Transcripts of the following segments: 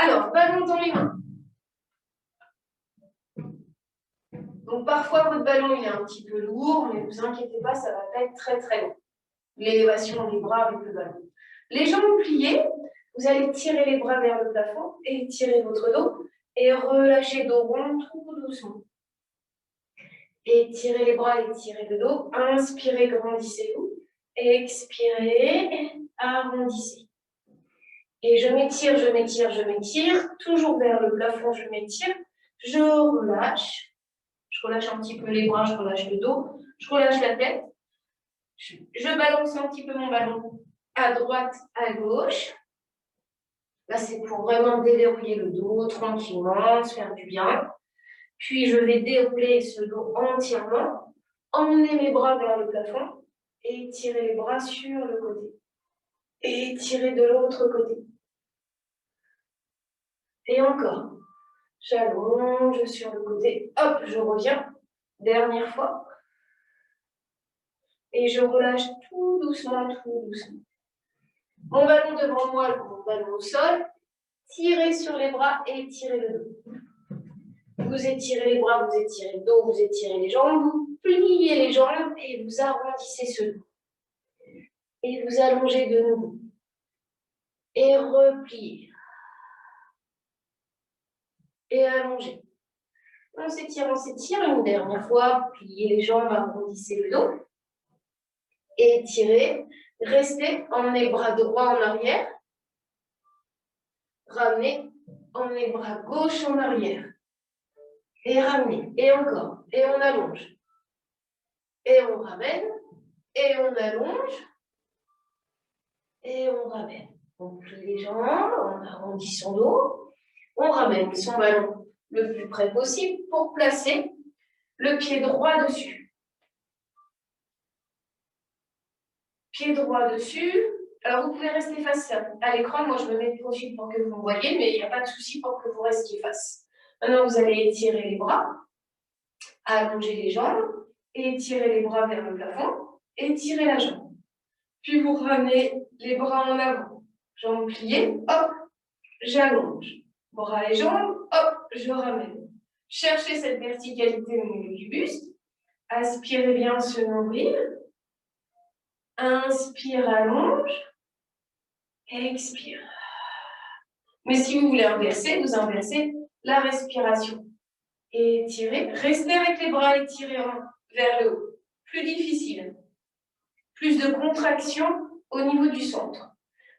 Alors, ballon dans les mains. Donc, parfois, votre ballon il est un petit peu lourd, mais ne vous inquiétez pas, ça ne va pas être très, très long. L'élévation des bras avec le ballon. Les jambes pliées, vous allez tirer les bras vers le plafond et tirer votre dos et relâcher dos rond tout doucement. Étirez les bras, étirez le dos. Inspirez, grandissez-vous. Expirez, arrondissez. Et je m'étire, je m'étire, je m'étire. Toujours vers le plafond, je m'étire. Je relâche. Je relâche un petit peu les bras, je relâche le dos. Je relâche la tête. Je balance un petit peu mon ballon à droite, à gauche. Là, c'est pour vraiment déverrouiller le dos tranquillement, se faire du bien. Puis, je vais dérouler ce dos entièrement, emmener mes bras vers le plafond et tirer les bras sur le côté. Et tirer de l'autre côté. Et encore. J'allonge sur le côté. Hop, je reviens. Dernière fois. Et je relâche tout doucement, tout doucement. Mon ballon devant moi, mon ballon au sol. Tirez sur les bras et tirez le dos. Vous étirez les bras, vous étirez le dos, vous étirez les jambes, vous pliez les jambes et vous arrondissez ce dos. Et vous allongez de nouveau. Et repliez. Et allongez. On s'étire une dernière fois. Pliez les jambes, arrondissez le dos. Étirez. Restez, emmenez bras droit en arrière. Ramenez, emmenez bras gauche en arrière. Et ramenez. Et encore. Et on allonge. Et on ramène. Et on allonge. Et on ramène. On plie les jambes, on arrondit son dos. On ramène son ballon le plus près possible pour placer le pied droit dessus. Pied droit dessus. Alors, vous pouvez rester face à l'écran. Moi, je me mets de profil pour que vous me voyez, mais il n'y a pas de souci pour que vous restiez face. Maintenant, vous allez étirer les bras, allonger les jambes, et étirer les bras vers le plafond, étirer la jambe. Puis, vous ramenez les bras en avant. Jambes pliées, hop, j'allonge. Bras et jambes, hop, je ramène. Cherchez cette verticalité au niveau du buste. Aspirez bien ce nombril. Inspire, allonge. Expire. Mais si vous voulez inverser, vous inversez la respiration. Étirez. Restez avec les bras étirés vers le haut. Plus difficile. Plus de contraction au niveau du centre.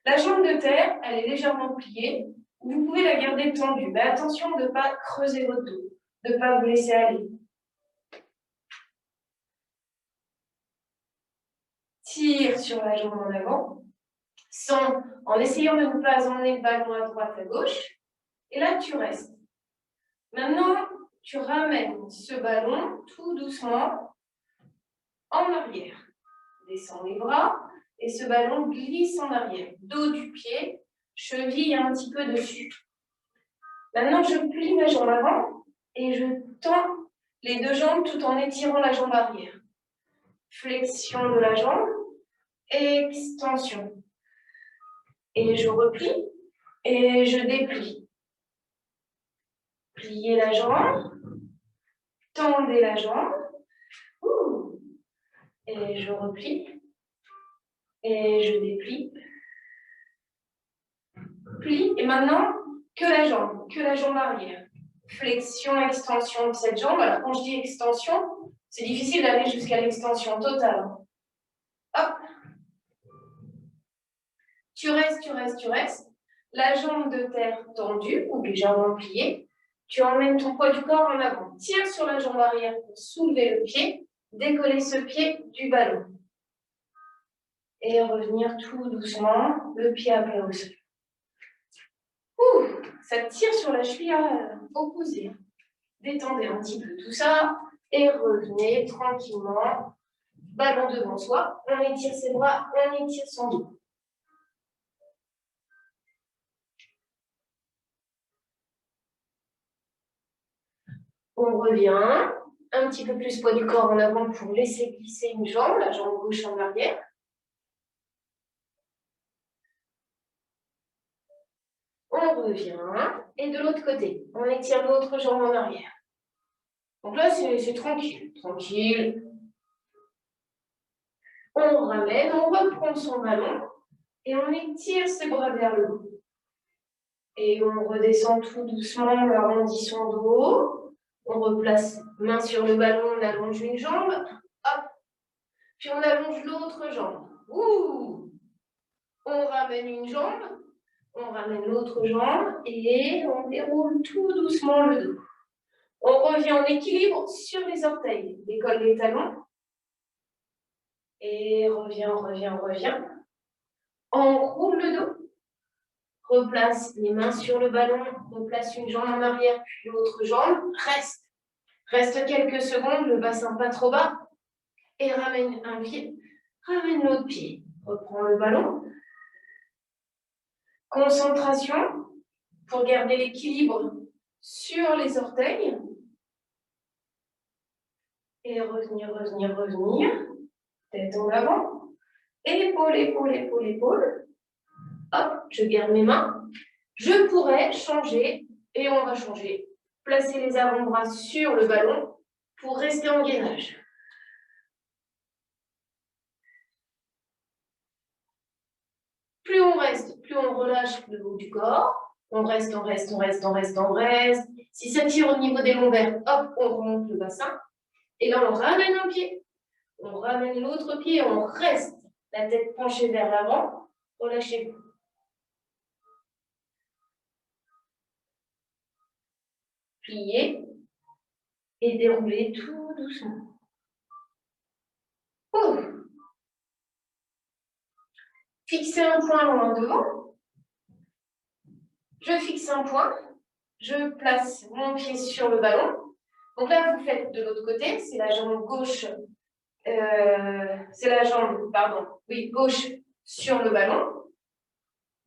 La jambe de terre, elle est légèrement pliée. Vous pouvez la garder tendue. Mais attention de ne pas creuser votre dos. De ne pas vous laisser aller. Tire sur la jambe en avant. En essayant de ne pas emmener le ballon à droite, à gauche. Et là, tu restes. Maintenant, tu ramènes ce ballon tout doucement en arrière. Descends les bras et ce ballon glisse en arrière. Dos du pied, cheville un petit peu dessus. Maintenant, je plie ma jambe avant et je tends les deux jambes tout en étirant la jambe arrière. Flexion de la jambe, extension. Et je replie et je déplie. Pliez la jambe, tendez la jambe. Et je replie. Et je déplie. Plie. Et maintenant, que la jambe arrière. Flexion, extension de cette jambe. Alors, quand je dis extension, c'est difficile d'aller jusqu'à l'extension totale. Hop. Tu restes, tu restes, tu restes. La jambe de terre tendue ou légèrement pliée. Tu emmènes ton poids du corps en avant. Tire sur la jambe arrière pour soulever le pied. Décoller ce pied du ballon. Et revenir tout doucement, le pied à plat au sol. Ça tire sur la cheville opposée. Détendez un petit peu tout ça et revenez tranquillement. Ballon devant soi. On étire ses bras, on étire son dos. On revient. Un petit peu plus poids du corps en avant pour laisser glisser une jambe, la jambe gauche en arrière. On revient. Et de l'autre côté, on étire l'autre jambe en arrière. Donc là, c'est tranquille. Tranquille. On ramène, on reprend son ballon et on étire ses bras vers le haut. Et on redescend tout doucement, on arrondit son dos. On replace main sur le ballon, on allonge une jambe. Hop. Puis on allonge l'autre jambe. Ouh. On ramène une jambe. On ramène l'autre jambe et on déroule tout doucement le dos. On revient en équilibre sur les orteils. Décolle les talons. Et revient. On roule le dos. Replace les mains sur le ballon. Replace une jambe en arrière, puis l'autre jambe. Reste. Reste quelques secondes, le bassin pas trop bas. Et ramène un pied. Ramène l'autre pied. Reprends le ballon. Concentration pour garder l'équilibre sur les orteils. Et revenir. Tête en avant. Épaule. Hop, je garde mes mains. Je pourrais changer, et on va changer. Placer les avant-bras sur le ballon pour rester en gainage. Plus on reste, plus on relâche le haut du corps. On reste. Si ça tire au niveau des lombaires, hop, on remonte le bassin. Et là, on ramène un pied. On ramène l'autre pied, on reste. La tête penchée vers l'avant. Relâchez-vous. Pliez et déroulez tout doucement. Ouh. Fixez un point loin devant. Je fixe un point. Je place mon pied sur le ballon. Donc là, vous faites de l'autre côté. C'est la jambe gauche. Gauche sur le ballon.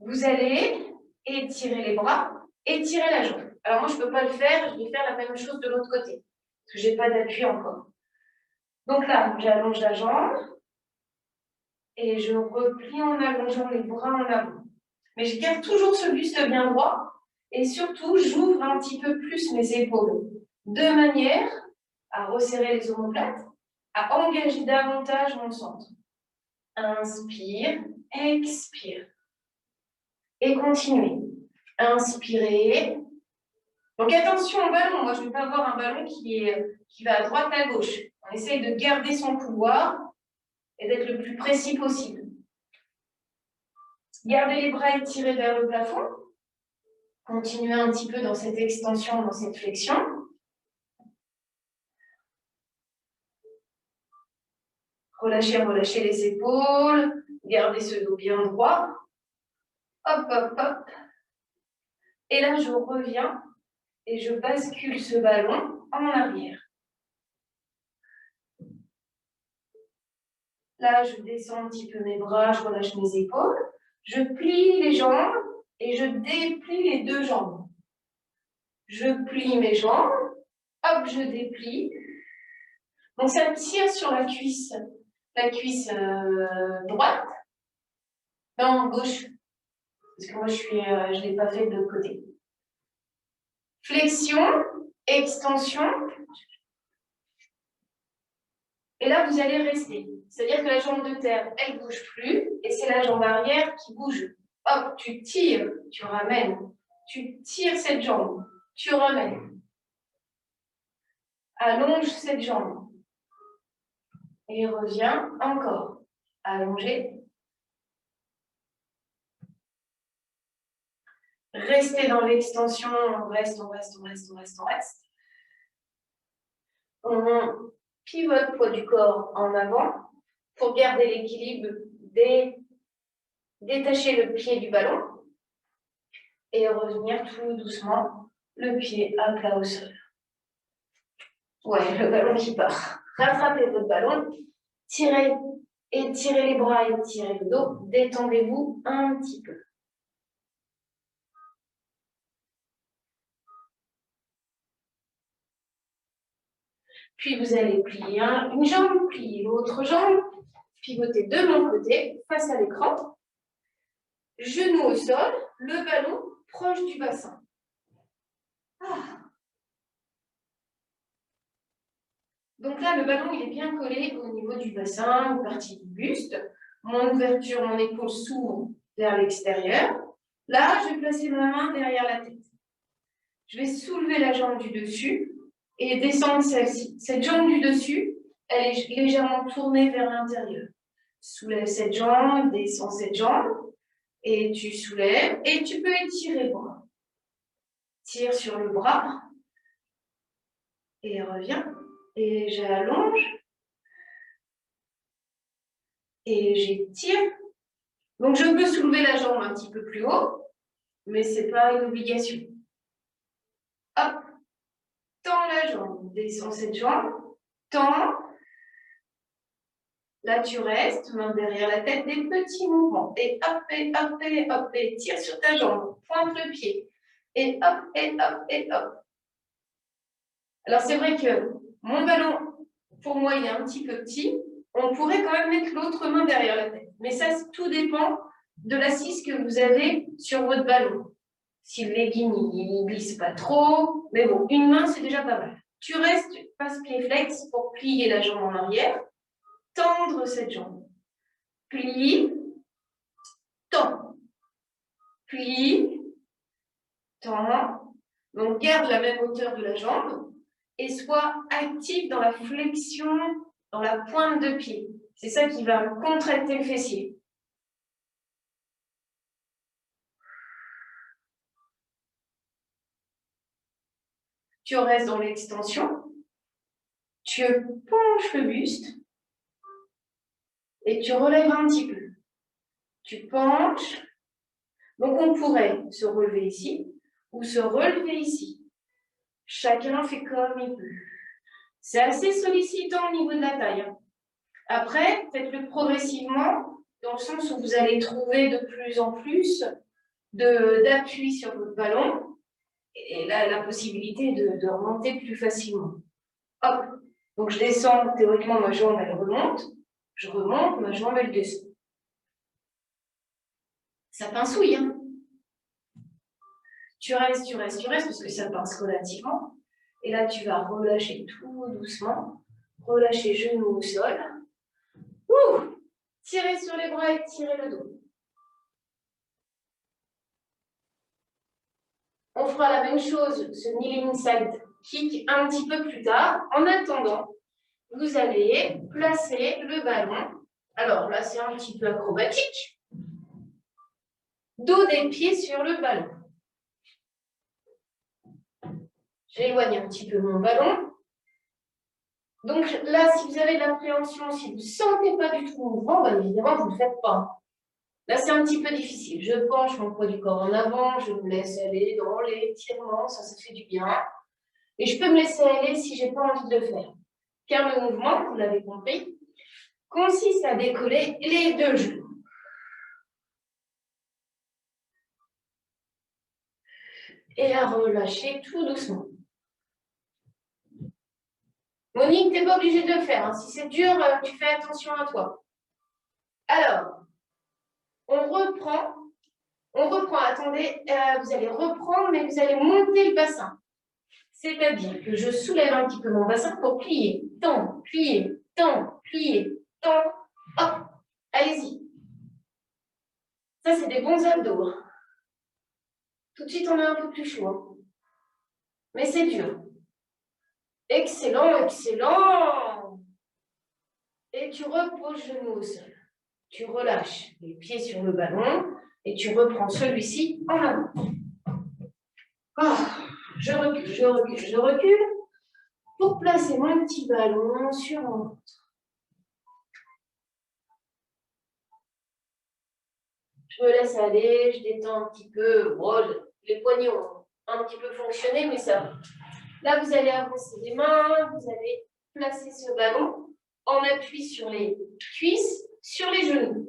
Vous allez étirer les bras, étirer la jambe. Alors moi, je ne peux pas le faire. Je vais faire la même chose de l'autre côté. Parce que je n'ai pas d'appui encore. Donc là, j'allonge la jambe. Et je replie en allongeant les bras en avant. Mais je garde toujours ce buste bien droit. Et surtout, j'ouvre un petit peu plus mes épaules. De manière à resserrer les omoplates, à engager davantage mon centre. Inspire, expire. Et continuez. Inspirez. Donc attention au ballon. Moi, je ne veux pas avoir un ballon qui va à droite, à gauche. On essaye de garder son couloir et d'être le plus précis possible. Gardez les bras étirés vers le plafond. Continuez un petit peu dans cette extension, dans cette flexion. Relâchez les épaules. Gardez ce dos bien droit. Hop. Et là, je reviens et je bascule ce ballon en arrière. Là, je descends un petit peu mes bras, je relâche mes épaules. Je plie les jambes et je déplie les deux jambes. Je plie mes jambes. Hop, je déplie. Donc, ça tire sur la cuisse droite. Non, gauche. Parce que moi, je ne l'ai pas fait de l'autre côté. Flexion, extension. Et là, vous allez rester. C'est-à-dire que la jambe de terre, elle ne bouge plus. Et c'est la jambe arrière qui bouge. Hop, tu tires, tu ramènes. Tu tires cette jambe, tu ramènes. Allonge cette jambe. Et reviens encore. Allongez. Restez dans l'extension. On reste. On pivote poids du corps en avant pour garder l'équilibre. Détacher le pied du ballon et revenir tout doucement, le pied à plat au sol. Ouais, le ballon qui part. Rattrapez votre ballon, tirez, étirez les bras, étirez le dos, détendez-vous un petit peu. Puis vous allez plier une jambe, plier l'autre jambe, pivoter de mon côté, face à l'écran. Genou au sol, le ballon proche du bassin. Ah. Donc là, le ballon, il est bien collé au niveau du bassin, aux parties du buste. Mon ouverture, mon épaule s'ouvre vers l'extérieur. Là, je vais placer ma main derrière la tête. Je vais soulever la jambe du dessus et descendre celle-ci. Cette jambe du dessus, elle est légèrement tournée vers l'intérieur. Soulève cette jambe, descends cette jambe, et tu soulèves, et tu peux étirer le bras. Tire sur le bras, et reviens, et j'allonge, et j'étire. Donc je peux soulever la jambe un petit peu plus haut, mais ce n'est pas une obligation. Hop, tends la jambe, descends cette jambe, tends. Là, tu restes, main derrière la tête, des petits mouvements. Et hop, et hop, et hop, et tire sur ta jambe, pointe le pied. Et hop, et hop, et hop. Alors, c'est vrai que mon ballon, pour moi, il est un petit peu petit. On pourrait quand même mettre l'autre main derrière la tête. Mais ça, tout dépend de l'assise que vous avez sur votre ballon. Si le legging, il ne glisse pas trop. Mais bon, une main, c'est déjà pas mal. Tu restes passe-pied flex pour plier la jambe en arrière. Tendre cette jambe. Plie, tends. Plie, tends. Donc, garde la même hauteur de la jambe et sois actif dans la flexion, dans la pointe de pied. C'est ça qui va contracter le fessier. Tu restes dans l'extension. Tu penches le buste et tu relèves un petit peu. Tu penches. Donc, on pourrait se relever ici ou se relever ici. Chacun fait comme il peut. C'est assez sollicitant au niveau de la taille. Après, faites-le progressivement, dans le sens où vous allez trouver de plus en plus d'appui sur votre ballon et là, la possibilité de remonter plus facilement. Hop, donc je descends, théoriquement ma jambe elle remonte, je remonte, ma jambe elle descend. Ça pincouille, hein. Tu restes, parce que ça pince relativement. Et là, tu vas relâcher tout doucement, relâcher genou au sol. Ouh, tirez sur les bras et tirez le dos. On fera la même chose, ce kneeling side kick, un petit peu plus tard. En attendant, vous allez placer le ballon. Alors là, c'est un petit peu acrobatique. Dos des pieds sur le ballon. J'éloigne un petit peu mon ballon. Donc là, si vous avez de l'appréhension, si vous ne sentez pas du tout le mouvement, bien évidemment, vous ne le faites pas. Là, c'est un petit peu difficile. Je penche mon poids du corps en avant, je me laisse aller dans l'étirement, ça fait du bien. Et je peux me laisser aller si je n'ai pas envie de le faire. Car le mouvement, vous l'avez compris, consiste à décoller les deux genoux. Et à relâcher tout doucement. Monique, tu n'es pas obligée de le faire. Hein. Si c'est dur, tu fais attention à toi. Alors, on reprend. Attendez, vous allez reprendre, mais vous allez monter le bassin. C'est-à-dire que je soulève un petit peu mon bassin pour plier. Tends, plier, tends, plier, tends. Hop, allez-y. Ça, c'est des bons abdos. Hein. Tout de suite, on est un peu plus chaud. Hein. Mais c'est dur. Excellent, excellent. Et tu reposes le genou au sol. Tu relâches les pieds sur le ballon et tu reprends celui-ci en avant. Oh, je recule pour placer mon petit ballon sur mon ventre. Je me laisse aller, je détends un petit peu. Bon, les poignets ont un petit peu fonctionné, mais ça va. Là, vous allez avancer les mains, vous allez placer ce ballon en appui sur les cuisses, sur les genoux.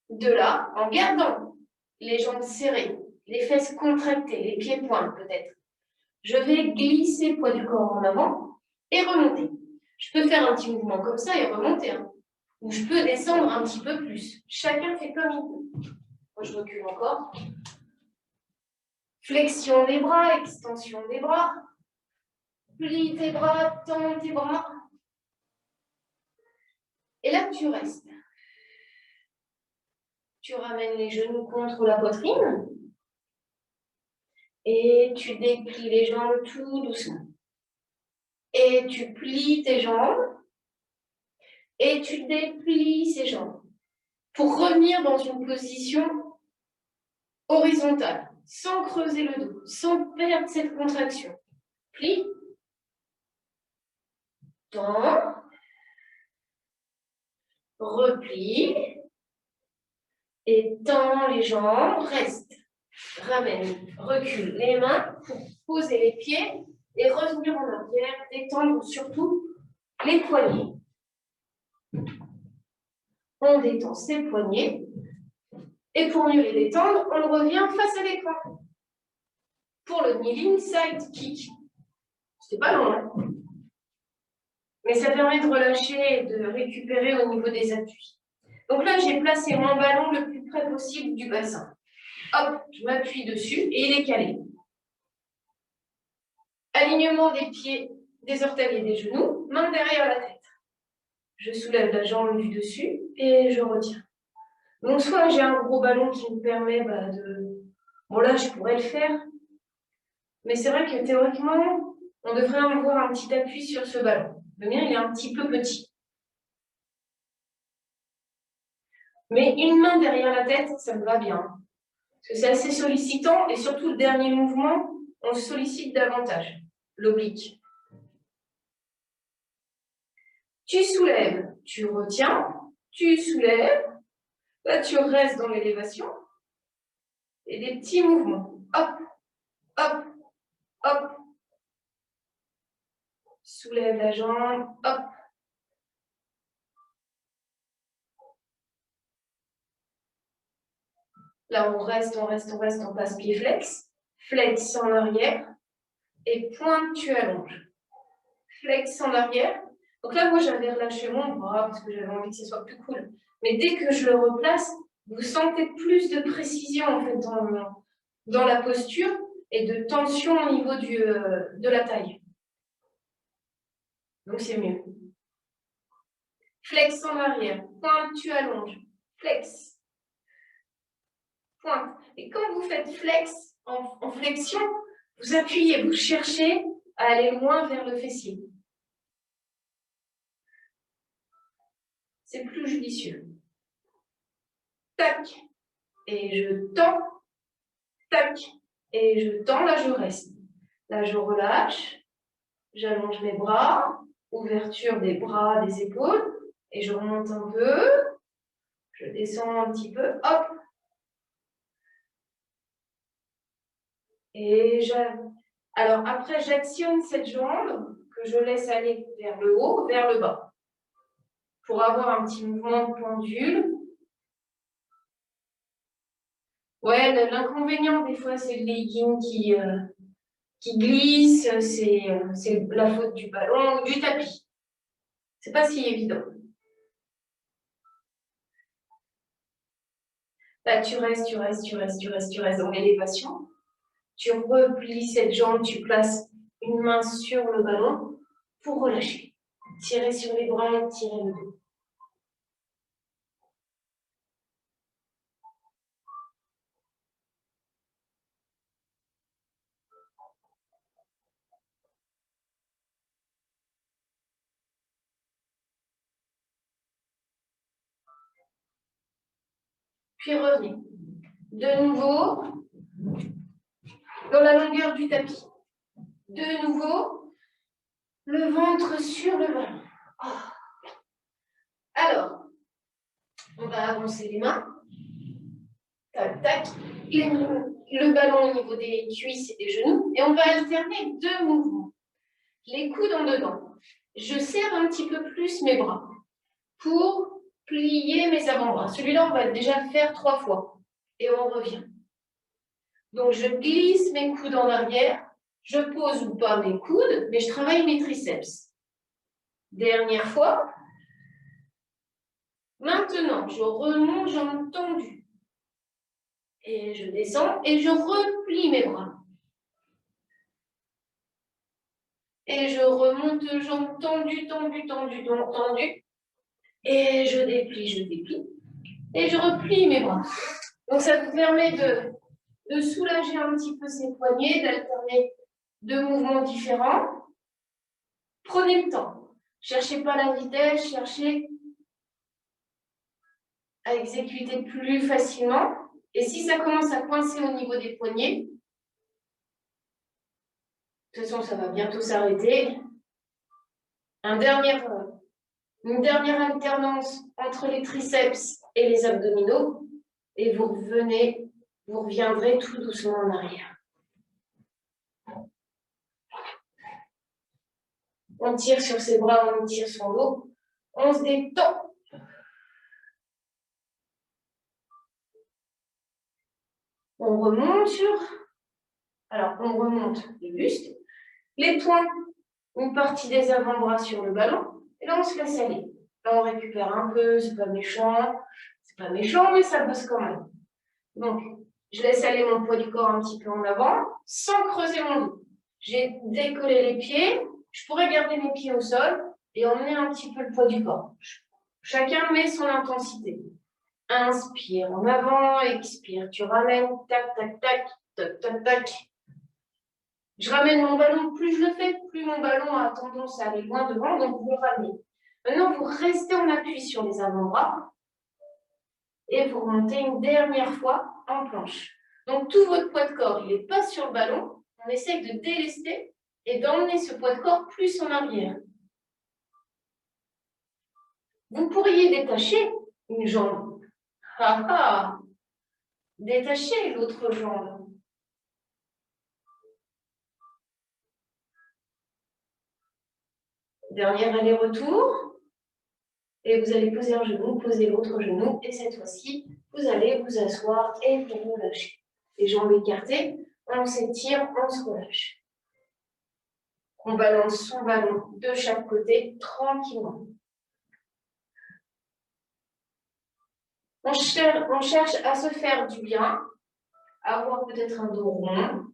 De là, en gardant les jambes serrées, les fesses contractées, les pieds points peut-être, je vais glisser le poids du corps en avant et remonter. Je peux faire un petit mouvement comme ça et remonter. Hein. Ou je peux descendre un petit peu plus. Chacun fait comme il peut. Moi, je recule encore. Flexion des bras, extension des bras. Plie tes bras, tends tes bras. Et là, tu restes. Tu ramènes les genoux contre la poitrine. Et tu déplies les jambes tout doucement. Et tu plies tes jambes. Et tu déplies ces jambes. Pour revenir dans une position horizontale, sans creuser le dos, sans perdre cette contraction. Plie. Tends. Replie. Et tends les jambes. Reste. Ramène. Recule les mains pour poser les pieds et revenir en arrière. Détendre surtout les poignets. On détend ses poignets. Et pour mieux les détendre, on revient face à l'écran. Pour le kneeling side kick. C'est pas long, hein? Mais ça permet de relâcher et de récupérer au niveau des appuis. Donc là, j'ai placé mon ballon le plus près possible du bassin. Hop, je m'appuie dessus et il est calé. Alignement des pieds, des orteils et des genoux, main derrière la tête. Je soulève la jambe du dessus et je retiens. Donc soit j'ai un gros ballon qui me permet de... Bon là, je pourrais le faire. Mais c'est vrai que théoriquement, on devrait avoir un petit appui sur ce ballon. Le mien, il est un petit peu petit. Mais une main derrière la tête, ça me va bien. Parce que c'est assez sollicitant et surtout le dernier mouvement, on sollicite davantage l'oblique. Tu soulèves, tu retiens, tu soulèves, là tu restes dans l'élévation et des petits mouvements. Hop, hop, hop. Soulève la jambe, hop. Là, on reste, on passe pied flex. Flex en arrière et pointe, tu allonges. Flex en arrière. Donc là, moi, j'avais relâché mon bras parce que j'avais envie que ce soit plus cool. Mais dès que je le replace, vous sentez plus de précision en fait dans la posture et de tension au niveau de la taille. Donc, c'est mieux. Flex en arrière. Pointe, tu allonges. Flex. Pointe. Et quand vous faites flex en flexion, vous appuyez, vous cherchez à aller loin vers le fessier. C'est plus judicieux. Tac. Et je tends. Tac. Et je tends, là je reste. Là je relâche. J'allonge mes bras. Ouverture des bras, des épaules. Et je remonte un peu. Je descends un petit peu. Hop. Et alors après, j'actionne cette jambe que je laisse aller vers le haut, vers le bas. Pour avoir un petit mouvement de pendule. Ouais, l'inconvénient des fois, c'est le legging qui glisse, c'est la faute du ballon ou du tapis. C'est pas si évident. Là, tu restes dans l'élévation. Tu replies cette jambe, tu places une main sur le ballon pour relâcher. Tirer sur les bras et tirer le dos. Puis revenez. De nouveau, dans la longueur du tapis. De nouveau, le ventre sur le ballon. Oh. Alors, on va avancer les mains. Tac, tac. Le ballon au niveau des cuisses et des genoux. Et on va alterner deux mouvements. Les coudes en dedans. Je serre un petit peu plus mes bras pour plier mes avant-bras. Celui-là, on va déjà le faire 3 fois. Et on revient. Donc, je glisse mes coudes en arrière. Je pose ou pas mes coudes, mais je travaille mes triceps. Dernière fois. Maintenant, je remonte, jambes tendues. Et je descends et je replie mes bras. Et je remonte, jambes tendues, tendues, tendues, tendues. Et je déplie. Et je replie mes bras. Donc, ça vous permet de soulager un petit peu ces poignets, d'alterner deux mouvements différents. Prenez le temps. Cherchez pas la vitesse, cherchez à exécuter plus facilement. Et si ça commence à coincer au niveau des poignets, de toute façon, ça va bientôt s'arrêter. Une dernière alternance entre les triceps et les abdominaux. Et vous reviendrez tout doucement en arrière. On tire sur ses bras, on tire son dos. On se détend. On remonte on remonte le buste. Les poings, une partie des avant-bras sur le ballon. Et là, on se laisse aller. Là, on récupère un peu, c'est pas méchant. C'est pas méchant, mais ça bosse quand même. Donc, je laisse aller mon poids du corps un petit peu en avant, sans creuser mon dos. J'ai décollé les pieds. Je pourrais garder mes pieds au sol et emmener un petit peu le poids du corps. Chacun met son intensité. Inspire en avant, expire. Tu ramènes, tac, tac, tac, tac, tac, tac. Je ramène mon ballon, plus je le fais, plus mon ballon a tendance à aller loin devant, donc vous le ramenez. Maintenant, vous restez en appui sur les avant-bras et vous remontez une dernière fois en planche. Donc, tout votre poids de corps, il n'est pas sur le ballon. On essaye de délester et d'emmener ce poids de corps plus en arrière. Vous pourriez détacher une jambe. Ah ah! Détachez l'autre jambe. Dernier aller-retour. Et vous allez poser un genou, poser l'autre genou. Et cette fois-ci, vous allez vous asseoir et vous relâchez. Les jambes écartées, on s'étire, on se relâche. On balance son ballon de chaque côté tranquillement. On cherche à se faire du bien, à avoir peut-être un dos rond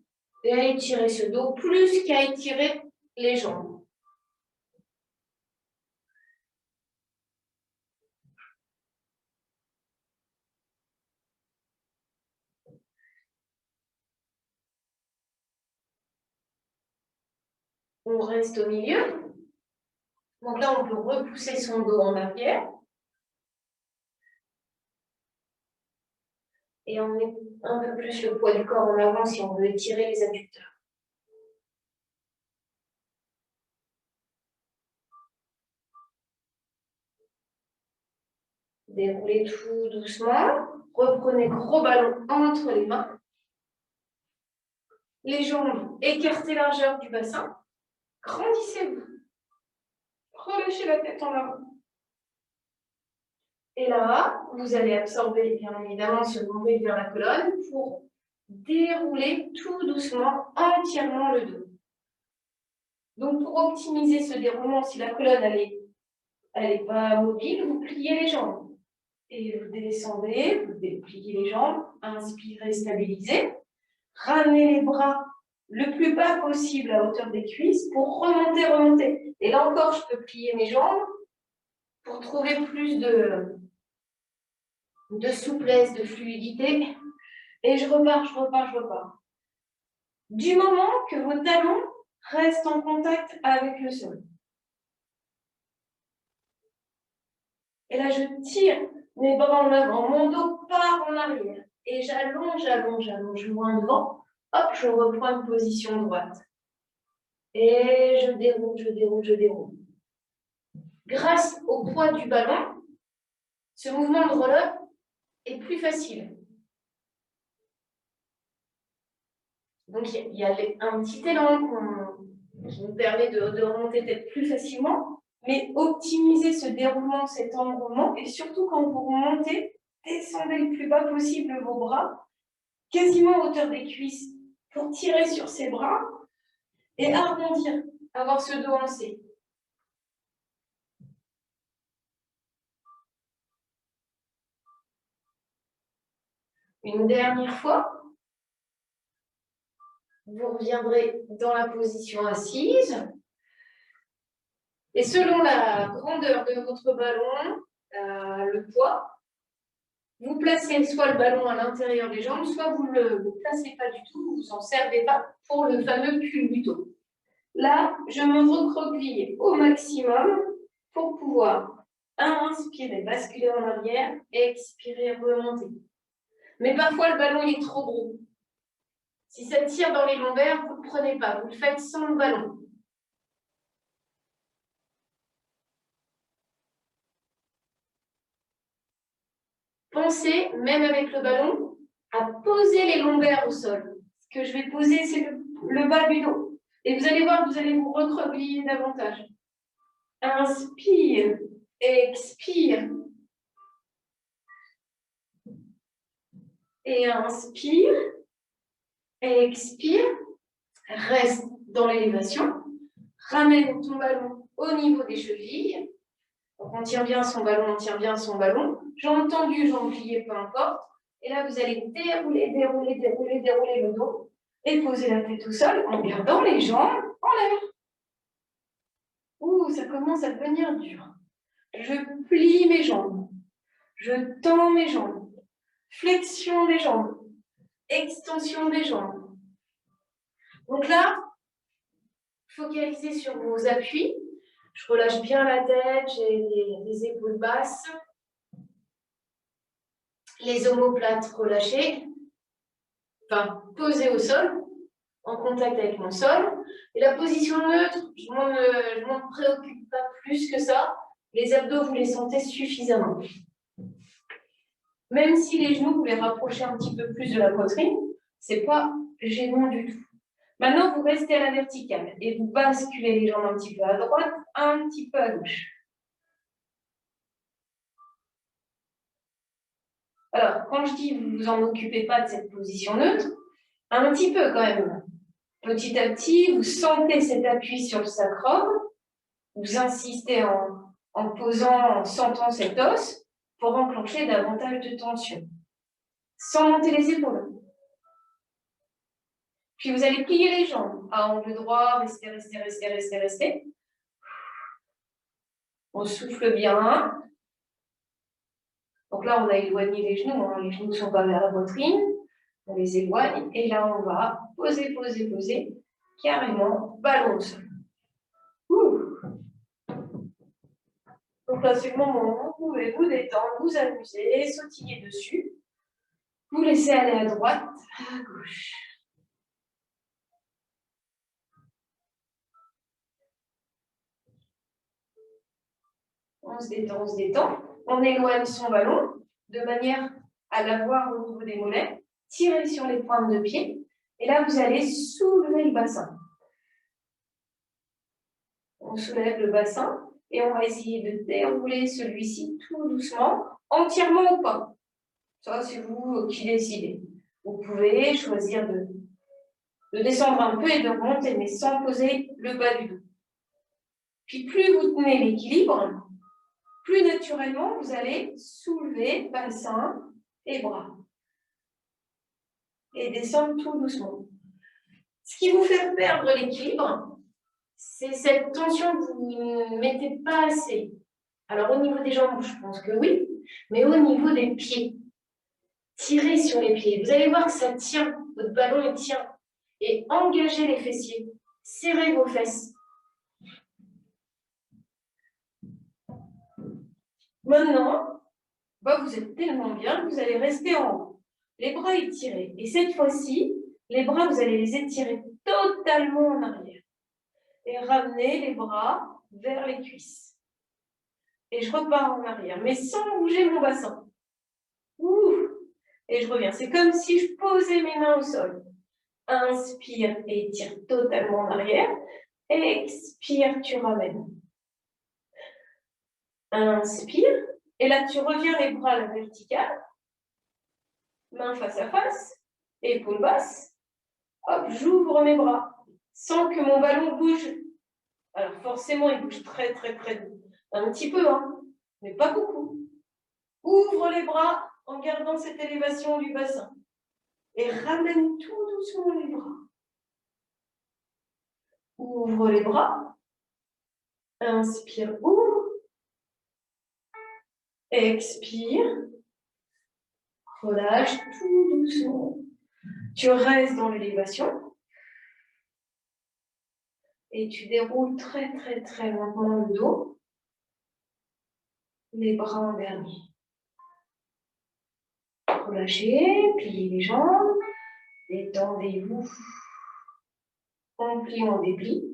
et à étirer ce dos plus qu'à étirer les jambes. On reste au milieu. Donc là, on peut repousser son dos en arrière. Et on met un peu plus le poids du corps en avant si on veut étirer les adducteurs. Déroulez tout doucement. Reprenez gros ballon entre les mains. Les jambes écartez largeur du bassin. Grandissez-vous. Relâchez la tête en avant. Et là, vous allez absorber bien évidemment ce mouvement vers la colonne pour dérouler tout doucement entièrement le dos. Donc pour optimiser ce déroulement, si la colonne elle est pas mobile, vous pliez les jambes. Et vous descendez, vous dépliez les jambes, inspirez, stabilisez. Ramenez les bras le plus bas possible à hauteur des cuisses pour remonter, remonter. Et là encore, je peux plier mes jambes pour trouver plus de souplesse, de fluidité. Et je repars, je repars, je repars. Du moment que vos talons restent en contact avec le sol. Et là, je tire mes bras en avant, mon dos part en arrière. Et j'allonge, j'allonge, j'allonge loin devant. Hop, je reprends une position droite. Et je déroule, je déroule, je déroule. Grâce au poids du ballon, ce mouvement de roller est plus facile. Donc, il y a un petit élan qui nous permet de remonter peut-être plus facilement, mais optimiser ce déroulement, cet enroulement, et surtout quand vous remontez, descendez le plus bas possible vos bras, quasiment à hauteur des cuisses, pour tirer sur ces bras et arrondir, avoir ce dos en C. Une dernière fois. Vous reviendrez dans la position assise. Et selon la grandeur de votre ballon, le poids, vous placez soit le ballon à l'intérieur des jambes, soit vous ne le placez pas du tout, vous ne vous en servez pas pour le fameux culbuto. Là, je me recroqueville au maximum pour pouvoir inspirer, basculer en arrière, expirer, remonter. Mais parfois, le ballon il est trop gros. Si ça tire dans les lombaires, vous ne le prenez pas, vous le faites sans le ballon. Pensez, même avec le ballon, à poser les lombaires au sol. Ce que je vais poser, c'est le bas du dos. Et vous allez voir, vous allez vous recroqueviller davantage. Inspire, expire. Et inspire, expire. Reste dans l'élévation. Ramène ton ballon au niveau des chevilles. Donc on tire bien son ballon, on tire bien son ballon. Jambes tendues, jambes pliées, peu importe. Et là, vous allez dérouler, dérouler, dérouler, dérouler le dos et poser la tête au sol en gardant les jambes en l'air. Ouh, ça commence à devenir dur. Je plie mes jambes. Je tends mes jambes. Flexion des jambes. Extension des jambes. Donc là, focalisez sur vos appuis. Je relâche bien la tête, j'ai les épaules basses. Les omoplates relâchées. Enfin, posées au sol, en contact avec mon sol. Et la position neutre, je ne m'en préoccupe pas plus que ça. Les abdos, vous les sentez suffisamment. Même si les genoux, vous les rapprochez un petit peu plus de la poitrine, ce n'est pas gênant du tout. Maintenant, vous restez à la verticale et vous basculez les jambes un petit peu à droite, un petit peu à gauche. Alors, quand je dis vous ne vous en occupez pas de cette position neutre, un petit peu quand même. Petit à petit, vous sentez cet appui sur le sacrum, vous insistez en posant, en sentant cet os pour enclencher davantage de tension, sans monter les épaules. Puis vous allez plier les jambes à angle droit, restez, restez, restez, restez, restez. On souffle bien. Donc là, on a éloigné les genoux, hein. Les genoux ne sont pas vers la poitrine. On les éloigne et là, on va poser, poser, poser, carrément, ballon au sol. Donc là, c'est le moment où vous pouvez vous détendre, vous amuser, sautiller dessus. Vous laissez aller à droite, à gauche. On se détend, on se détend. On éloigne son ballon de manière à l'avoir au niveau des mollets. Tirez sur les pointes de pied. Et là, vous allez soulever le bassin. On soulève le bassin et on va essayer de dérouler celui-ci tout doucement, entièrement ou pas. Ça, c'est vous qui décidez. Vous pouvez choisir de descendre un peu et de remonter, mais sans poser le bas du dos. Puis plus vous tenez l'équilibre, plus naturellement, vous allez soulever bassin et bras. Et descendre tout doucement. Ce qui vous fait perdre l'équilibre, c'est cette tension que vous ne mettez pas assez. Alors au niveau des jambes, je pense que oui, mais au niveau des pieds, tirez sur les pieds. Vous allez voir que ça tient, votre ballon il tient. Et engagez les fessiers, serrez vos fesses. Maintenant, vous êtes tellement bien que vous allez rester en haut. Les bras étirés. Et cette fois-ci, les bras, vous allez les étirer totalement en arrière. Et ramener les bras vers les cuisses. Et je repars en arrière, mais sans bouger mon bassin. Ouh. Et je reviens. C'est comme si je posais mes mains au sol. Inspire et étire totalement en arrière. Expire, tu ramènes. Inspire. Et là, tu reviens les bras à la verticale. Main face à face. Épaules basses. Hop, j'ouvre mes bras. Sans que mon ballon bouge. Alors forcément, il bouge très, très, très. Un petit peu, hein, mais pas beaucoup. Ouvre les bras en gardant cette élévation du bassin. Et ramène tout doucement les bras. Ouvre les bras. Inspire, ouvre. Expire. Relâche tout doucement. Tu restes dans l'élévation. Et tu déroules très, très, très lentement le dos. Les bras en dernier. Relâchez, pliez les jambes. Détendez-vous. On plie, on déplie.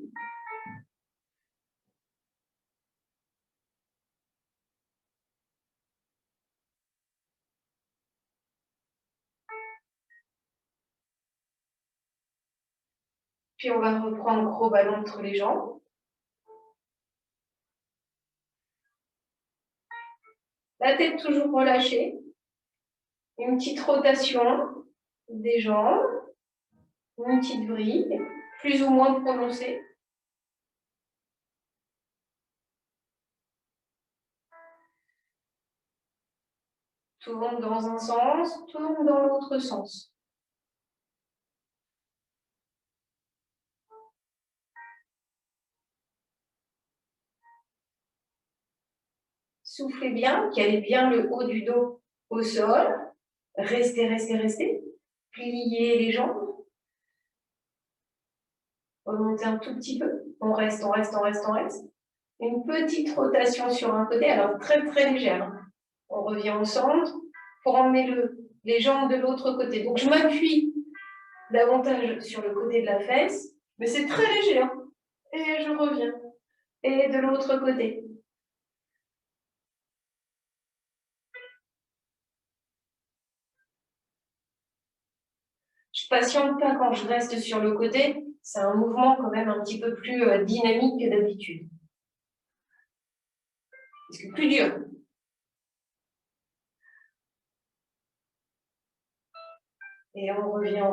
Puis on va reprendre gros ballon entre les jambes. La tête toujours relâchée. Une petite rotation des jambes. Une petite vrille, plus ou moins prononcée. Tourne dans un sens, tourne dans l'autre sens. Soufflez bien, calez bien le haut du dos au sol. Restez, restez, restez. Pliez les jambes. Remontez un tout petit peu. On reste, on reste, on reste, on reste. Une petite rotation sur un côté, alors très très légère. On revient au centre pour emmener les jambes de l'autre côté. Donc je m'appuie davantage sur le côté de la fesse, mais c'est très léger. Hein. Et je reviens. Et de l'autre côté. Je patiente pas quand je reste sur le côté. C'est un mouvement quand même un petit peu plus dynamique que d'habitude. Parce que plus dur. Et on revient,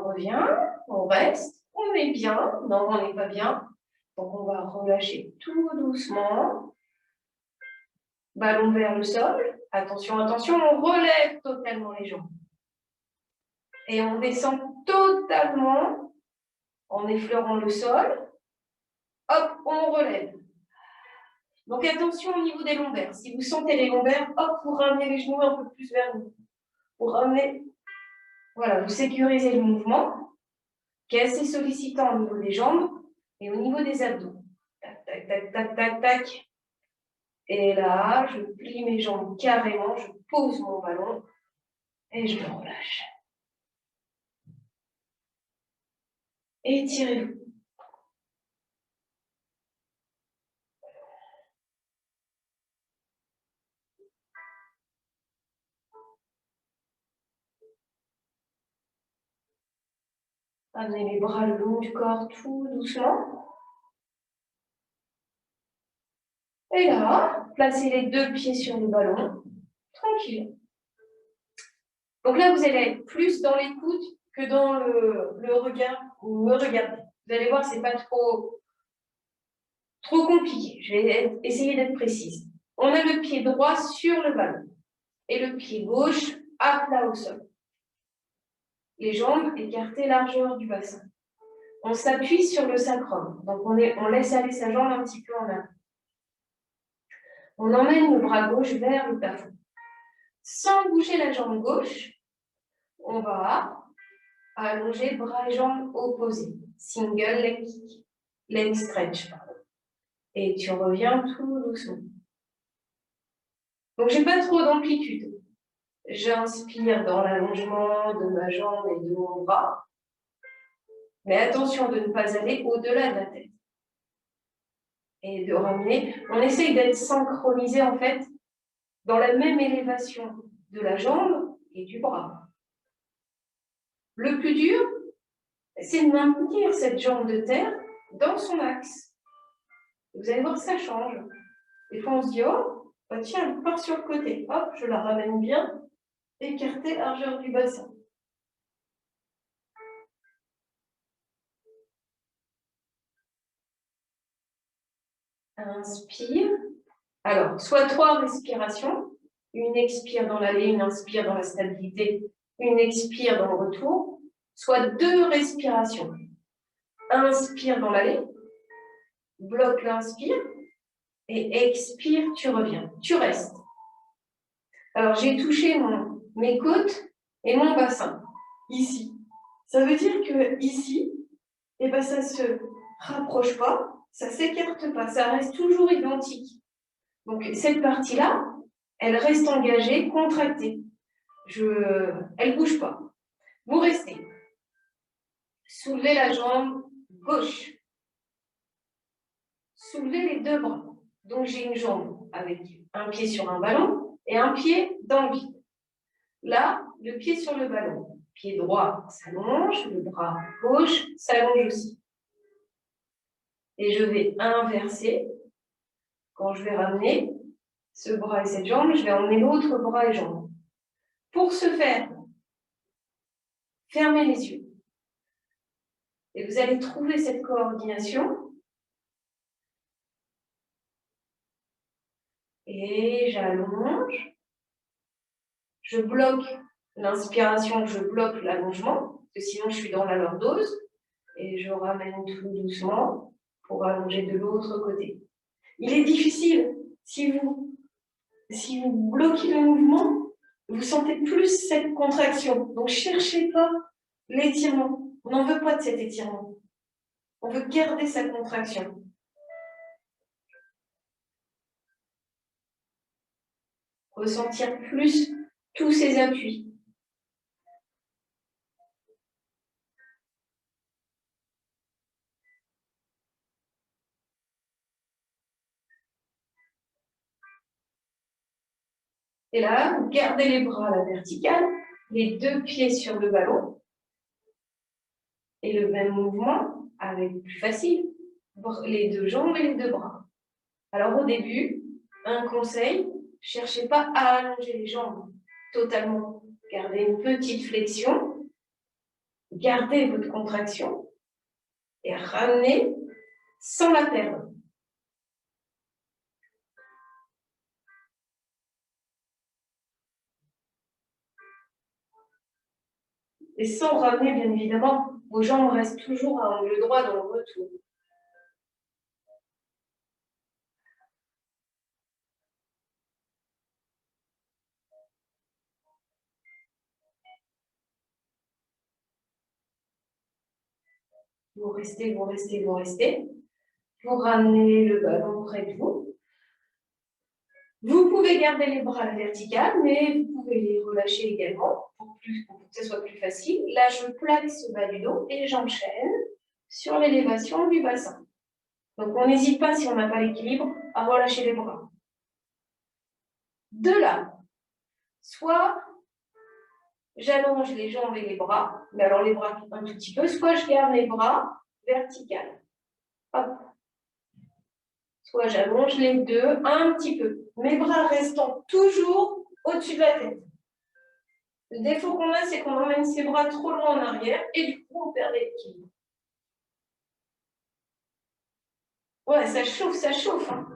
on reste, on est bien. Non, on n'est pas bien. Donc on va relâcher tout doucement. Ballon vers le sol. Attention, attention, on relève totalement les jambes. Et on descend totalement en effleurant le sol. Hop, on relève. Donc attention au niveau des lombaires. Si vous sentez les lombaires, hop, vous ramenez les genoux un peu plus vers vous. Vous ramenez, voilà, vous sécurisez le mouvement qui est assez sollicitant au niveau des jambes et au niveau des abdos. Tac, tac, tac, tac, tac, tac. Et là, je plie mes jambes carrément, je pose mon ballon et je le relâche. Étirez-vous. Amenez les bras le long du corps tout doucement. Et là, placez les deux pieds sur le ballon, tranquille. Donc là, vous allez être plus dans l'écoute que dans le regard ou me regarder. Vous allez voir, c'est pas trop compliqué. Je vais essayer d'être précise. On a le pied droit sur le ballon et le pied gauche à plat au sol. Les jambes écartées largeur du bassin. On s'appuie sur le sacrum. Donc on laisse aller sa jambe un petit peu en avant. On emmène le bras gauche vers le plafond. Sans bouger la jambe gauche, on va allonger bras et jambes opposés. Single leg kick. Leg stretch, pardon. Et tu reviens tout doucement. Donc, je n'ai pas trop d'amplitude. J'inspire dans l'allongement de ma jambe et de mon bras. Mais attention de ne pas aller au-delà de la tête. Et de ramener. On essaye d'être synchronisé, en fait, dans la même élévation de la jambe et du bras. Le plus dur, c'est de maintenir cette jambe de terre dans son axe. Vous allez voir, ça change. Des fois, on se dit, oh, bah tiens, elle part sur le côté. Hop, je la ramène bien, écartée, largeur du bassin. Inspire. Alors, soit 3 respirations. Une expire dans l'aller, une inspire dans la stabilité, une expire dans le retour. Soit 2 respirations. Inspire dans l'aller, bloque l'inspire Et expire, tu reviens. Tu restes. Alors, j'ai touché mes côtes et mon bassin, ici. Ça veut dire que ici, eh ben, ça ne se rapproche pas, ça ne s'écarte pas, ça reste toujours identique. Donc, cette partie-là, elle reste engagée, contractée. Elle ne bouge pas. Vous restez. Soulevez la jambe gauche. Soulevez les deux bras. Donc, j'ai une jambe avec un pied sur un ballon et un pied dans le vide. Là, le pied sur le ballon. Pied droit s'allonge, le bras gauche s'allonge aussi. Et je vais inverser. Quand je vais ramener ce bras et cette jambe, je vais emmener l'autre bras et jambe. Pour ce faire, fermez les yeux. Et vous allez trouver cette coordination. Et j'allonge. Je bloque l'inspiration, je bloque l'allongement, parce que sinon je suis dans la lordose. Et je ramène tout doucement pour allonger de l'autre côté. Il est difficile, si vous bloquez le mouvement, vous sentez plus cette contraction. Donc, ne cherchez pas l'étirement. On n'en veut pas de cet étirement. On veut garder sa contraction. Ressentir plus tous ces appuis. Et là, gardez les bras à la verticale, les deux pieds sur le ballon. Et le même mouvement, avec plus facile, les deux jambes et les deux bras. Alors au début, un conseil, ne cherchez pas à allonger les jambes totalement. Gardez une petite flexion, gardez votre contraction et ramenez sans la perdre. Et sans ramener, bien évidemment, vos jambes restent toujours à angle droit dans le retour. Vous restez, vous restez, vous restez. Vous ramenez le ballon près de vous. Vous pouvez garder les bras à la verticale, mais vous pouvez les relâcher également pour que ce soit plus facile. Là, je plaque ce bas du dos et j'enchaîne sur l'élévation du bassin. Donc, on n'hésite pas, si on n'a pas l'équilibre, à relâcher les bras. De là, soit j'allonge les jambes et les bras, mais alors les bras un tout petit peu, soit je garde les bras verticales. Hop. Soit j'allonge les deux un petit peu. Mes bras restant toujours au-dessus de la tête. Le défaut qu'on a, c'est qu'on emmène ses bras trop loin en arrière et du coup, on perd l'équilibre. Ouais, ça chauffe, ça chauffe. Hein.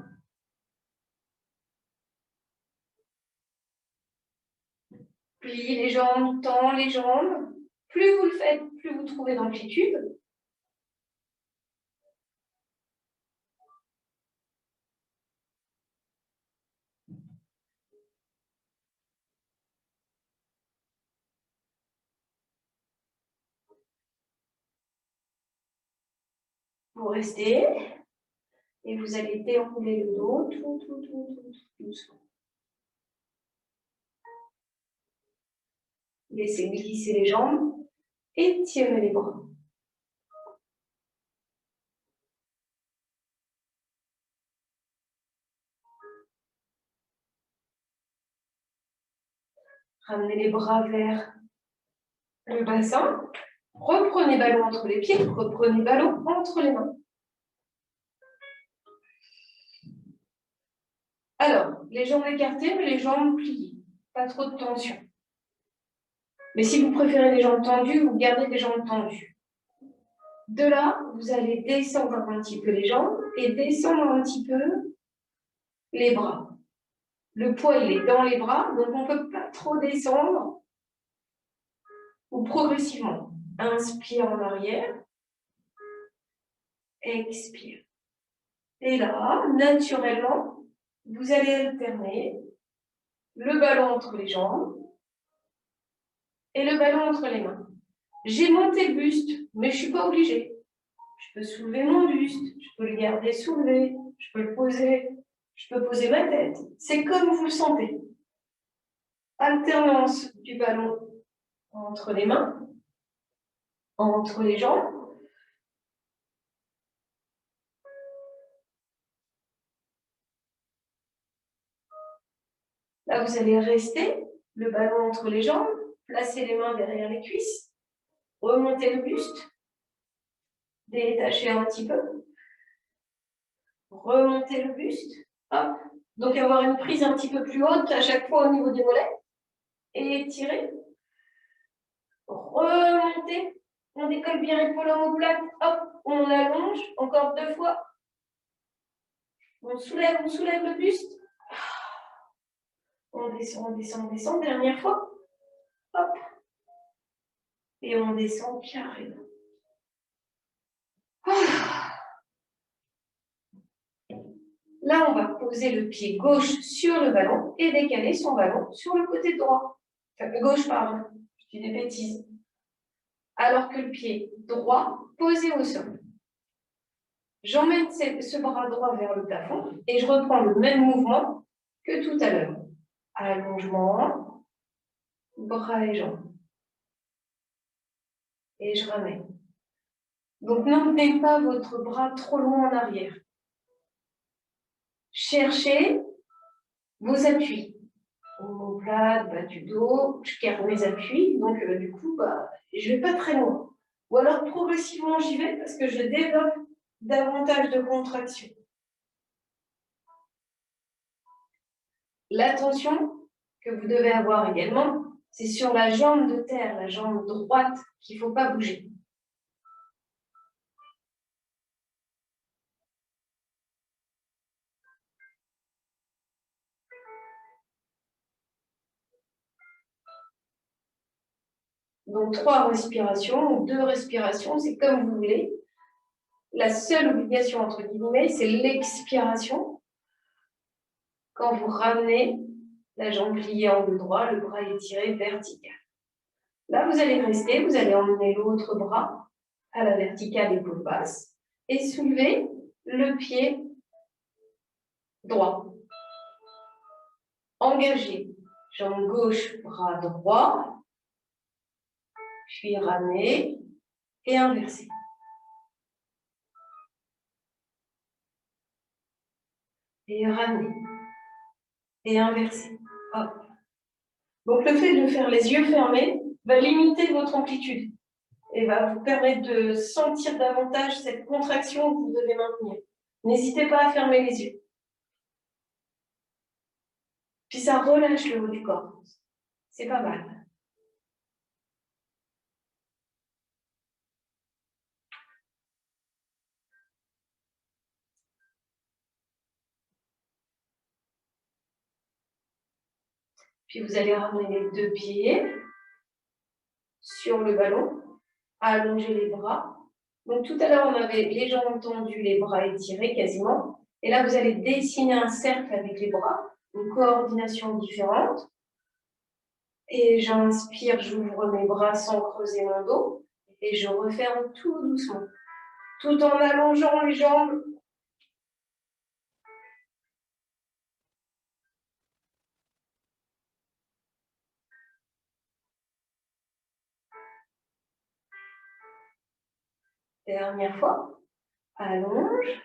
Pliez les jambes, tend les jambes. Plus vous le faites, plus vous trouvez d'amplitude. Vous restez et vous allez dérouler le dos tout doucement. Laissez glisser les jambes, étirez les bras. Ramenez les bras vers le bassin. Reprenez ballon entre les pieds, reprenez ballon entre les mains. Alors, les jambes écartées, mais les jambes pliées. Pas trop de tension. Mais si vous préférez les jambes tendues, vous gardez les jambes tendues. De là, vous allez descendre un petit peu les jambes et descendre un petit peu les bras. Le poids, il est dans les bras, donc on ne peut pas trop descendre ou progressivement. Inspire en arrière. Expire. Et là, naturellement, vous allez alterner le ballon entre les jambes et le ballon entre les mains. J'ai monté le buste, mais je ne suis pas obligée. Je peux soulever mon buste, je peux le garder soulevé, je peux le poser, je peux poser ma tête. C'est comme vous le sentez. Alternance du ballon entre les mains, entre les jambes. Là, vous allez rester le ballon entre les jambes, placer les mains derrière les cuisses, remonter le buste, détacher un petit peu, remonter le buste, hop. Donc avoir une prise un petit peu plus haute à chaque fois au niveau des mollets, et étirer, remonter, on décolle bien l'épaule en omoplate, hop, on allonge, encore 2 fois, on soulève le buste, on descend, on descend, on descend, dernière fois, hop, et on descend carrément. Là, on va poser le pied gauche sur le ballon et décaler son ballon sur le côté droit. Enfin, gauche, pardon, je dis des bêtises. Alors que le pied droit posé au sol. J'emmène ce bras droit vers le plafond et je reprends le même mouvement que tout à l'heure. Allongement, bras et jambes. Et je ramène. Donc, n'emmenez pas votre bras trop loin en arrière. Cherchez vos appuis. Omoplate, bas du dos, je garde mes appuis, donc du coup, je ne vais pas très loin. Ou alors progressivement j'y vais parce que je développe davantage de contraction. L'attention que vous devez avoir également, c'est sur la jambe de terre, la jambe droite, qu'il ne faut pas bouger. Donc 3 respirations ou 2 respirations, c'est comme vous voulez. La seule obligation, entre guillemets, c'est l'expiration. Quand vous ramenez la jambe pliée en angle droit, le bras étiré vertical. Là, vous allez rester, vous allez emmener l'autre bras à la verticale, épaule basse, et soulever le pied droit. Engagé, jambe gauche, bras droit, puis ramener et inverser. Et ramener et inverser. Hop. Donc le fait de faire les yeux fermés va limiter votre amplitude et va vous permettre de sentir davantage cette contraction que vous devez maintenir. N'hésitez pas à fermer les yeux. Puis ça relâche le haut du corps. C'est pas mal. Puis vous allez ramener les 2 pieds sur le ballon, allonger les bras. Donc tout à l'heure, on avait les jambes tendues, les bras étirés quasiment. Et là, vous allez dessiner un cercle avec les bras, une coordination différente. Et j'inspire, j'ouvre mes bras sans creuser mon dos. Et je referme tout doucement, tout en allongeant les jambes. Dernière fois, allonge.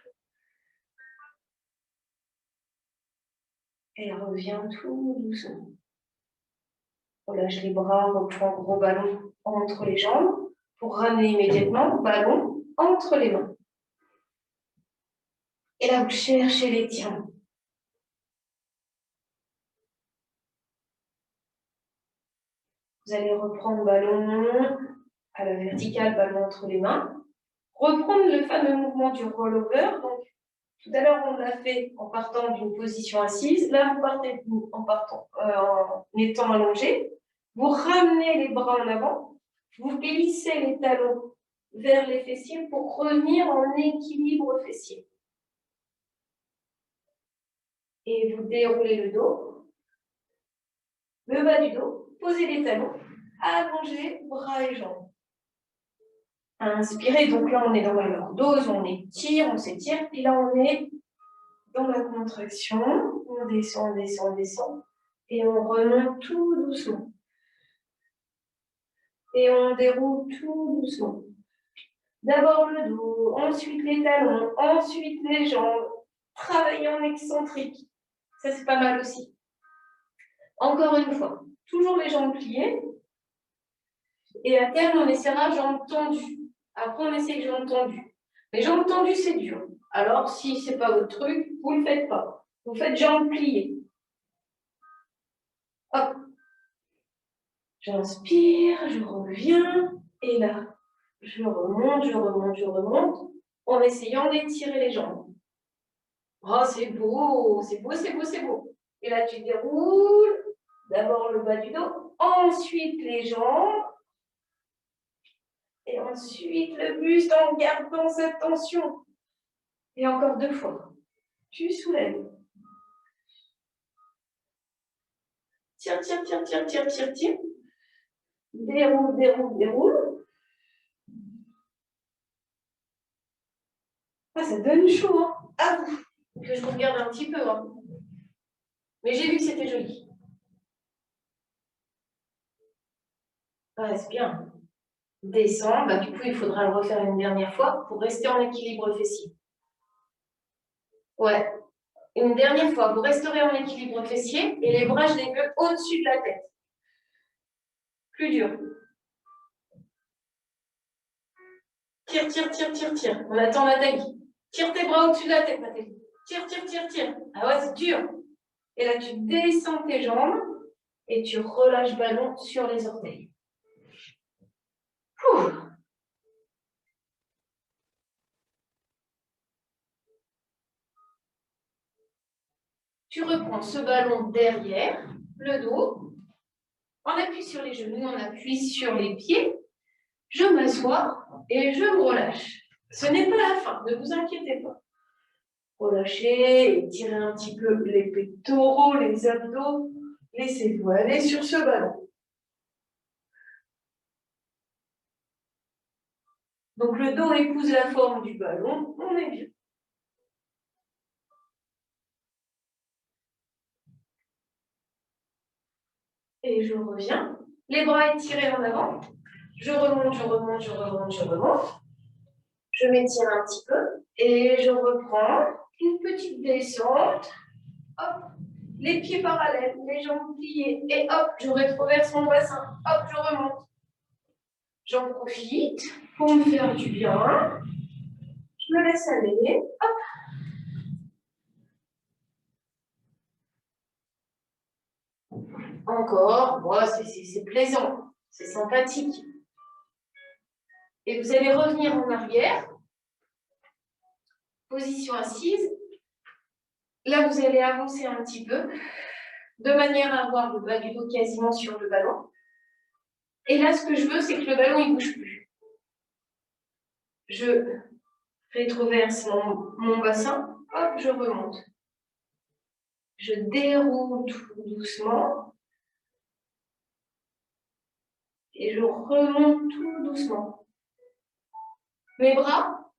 Et reviens tout doucement. Relâche les bras, reprends gros ballon entre les jambes pour ramener immédiatement ballon entre les mains. Et là, vous cherchez l'étirement. Vous allez reprendre ballon à la verticale, ballon entre les mains. Reprendre le fameux mouvement du rollover. Donc, tout à l'heure, on l'a fait en partant d'une position assise. Là, vous partez en étant allongé. Vous ramenez les bras en avant. Vous glissez les talons vers les fessiers pour revenir en équilibre fessier. Et vous déroulez le dos, le bas du dos, posez les talons, allongez bras et jambes. Inspirez, donc là on est dans la lordose, on étire, on s'étire, et là on est dans la contraction, on descend, on descend, on descend, et on remonte tout doucement. Et on déroule tout doucement. D'abord le dos, ensuite les talons, ensuite les jambes. Travailler en excentrique. Ça, c'est pas mal aussi. Encore une fois, toujours les jambes pliées. Et à terme, on essaiera jambes tendues. Après, on essaie jambes tendues. Les jambes tendues, c'est dur. Alors, si ce n'est pas votre truc, vous ne le faites pas. Vous faites jambes pliées. Hop. J'inspire, je reviens. Et là, je remonte, je remonte, je remonte. En essayant d'étirer les jambes. Oh, c'est beau, c'est beau, c'est beau, c'est beau. Et là, tu déroules. D'abord le bas du dos, ensuite les jambes. Et ensuite le buste en gardant cette tension. Et encore 2 fois. Tu soulèves. Tire, tire, tire, tire, tire, tire, tire. Déroule, déroule, déroule. Ah, ça donne chaud, hein. À vous. Que je vous regarde un petit peu, hein. Mais j'ai vu que c'était joli. Ah, c'est bien. Descends. Bah, du coup, il faudra le refaire une dernière fois pour rester en équilibre fessier. Ouais. Une dernière fois, vous resterez en équilibre fessier et les bras, je les veux au-dessus de la tête. Plus dur. Tire, tire, tire, tire, tire. On attend Nathalie. Tire tes bras au-dessus de la tête, Nathalie. Tire, tire, tire, tire. Ah ouais, c'est dur. Et là, tu descends tes jambes et tu relâches ballon sur les orteils. Ouh. Tu reprends ce ballon derrière, le dos. On appuie sur les genoux, on appuie sur les pieds. Je m'assois et je me relâche. Ce n'est pas la fin, ne vous inquiétez pas. Relâchez, étirez un petit peu les pectoraux, les abdos. Laissez-vous aller sur ce ballon. Donc le dos épouse la forme du ballon, on est bien. Et je reviens, les bras étirés en avant. Je remonte, je remonte, je remonte, je remonte. Je m'étire un petit peu et je reprends une petite descente. Hop, les pieds parallèles, les jambes pliées. Et hop, je rétroverse mon bassin. Hop, je remonte. J'en profite pour me faire du bien. Je me laisse aller. Hop. Encore. Bon, c'est plaisant. C'est sympathique. Et vous allez revenir en arrière. Position assise. Là, vous allez avancer un petit peu, de manière à avoir le bas du dos quasiment sur le ballon. Et là, ce que je veux, c'est que le ballon, il ne bouge plus. Je rétroverse mon bassin. Hop, je remonte. Je déroule tout doucement. Et je remonte tout doucement. Mes bras,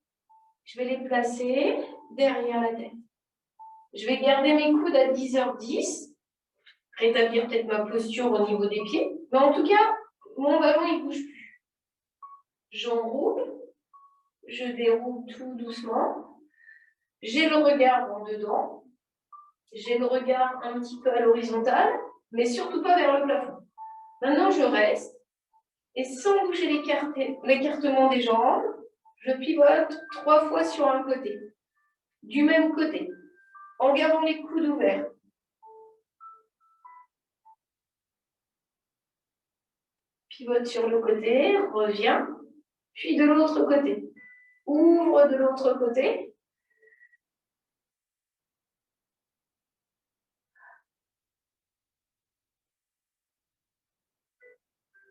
je vais les placer derrière la tête. Je vais garder mes coudes à 10h10, rétablir peut-être ma posture au niveau des pieds. Mais en tout cas, mon ballon, il ne bouge plus. J'enroule, je déroule tout doucement. J'ai le regard en dedans. J'ai le regard un petit peu à l'horizontale, mais surtout pas vers le plafond. Maintenant, je reste. Et sans bouger l'écartement des jambes, je pivote 3 fois sur un côté. Du même côté. En gardant les coudes ouverts. Pivote sur le côté, reviens, puis de l'autre côté. Ouvre de l'autre côté.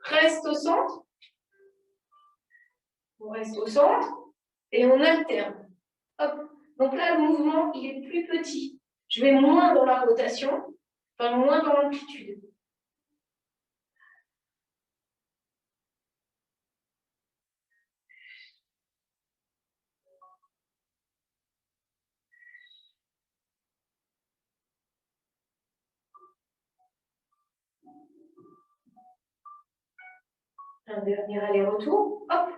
Reste au centre. On reste au centre et on alterne. Hop. Donc là, le mouvement, il est plus petit. Je vais moins dans la rotation, enfin moins dans l'amplitude. Un dernier aller-retour. Hop.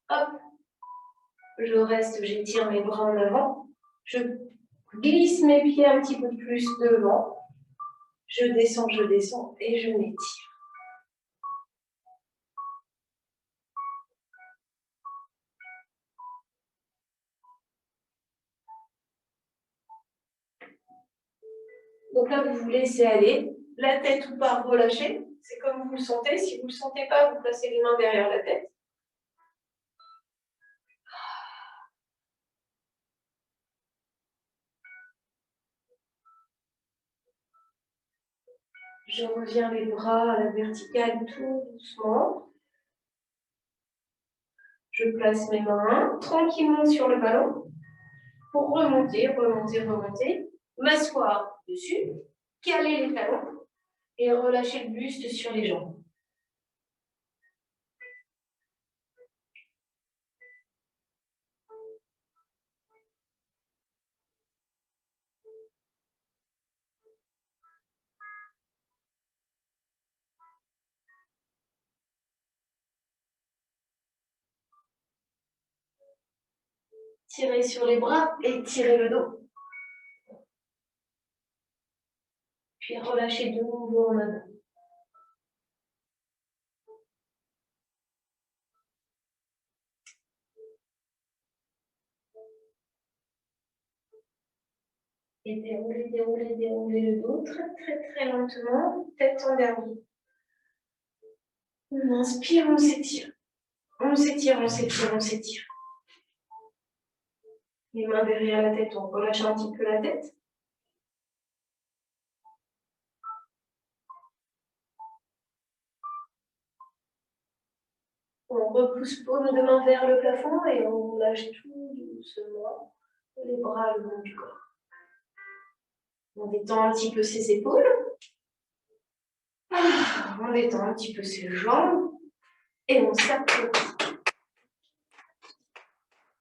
Hop. Je reste, j'étire mes bras en avant. Je glisse mes pieds un petit peu plus devant. Je descends et je m'étire. Donc là, vous vous laissez aller. La tête ou pas relâchée. C'est comme vous le sentez. Si vous ne le sentez pas, vous placez les mains derrière la tête. Je reviens les bras à la verticale tout doucement. Je place mes mains tranquillement sur le ballon pour remonter, remonter, remonter. M'asseoir dessus, caler les talons et relâcher le buste sur les jambes. Tirez sur les bras et tirez le dos. Puis relâchez de nouveau en avant. Et déroulez, déroulez, déroulez le dos très, très, très lentement, tête en dernier. On inspire, on s'étire. On s'étire, on s'étire, on s'étire. Les mains derrière la tête, on relâche un petit peu la tête. On repousse paume de main vers le plafond et on lâche tout doucement les bras le long du corps. On détend un petit peu ses épaules. On détend un petit peu ses jambes. Et on s'applaudit.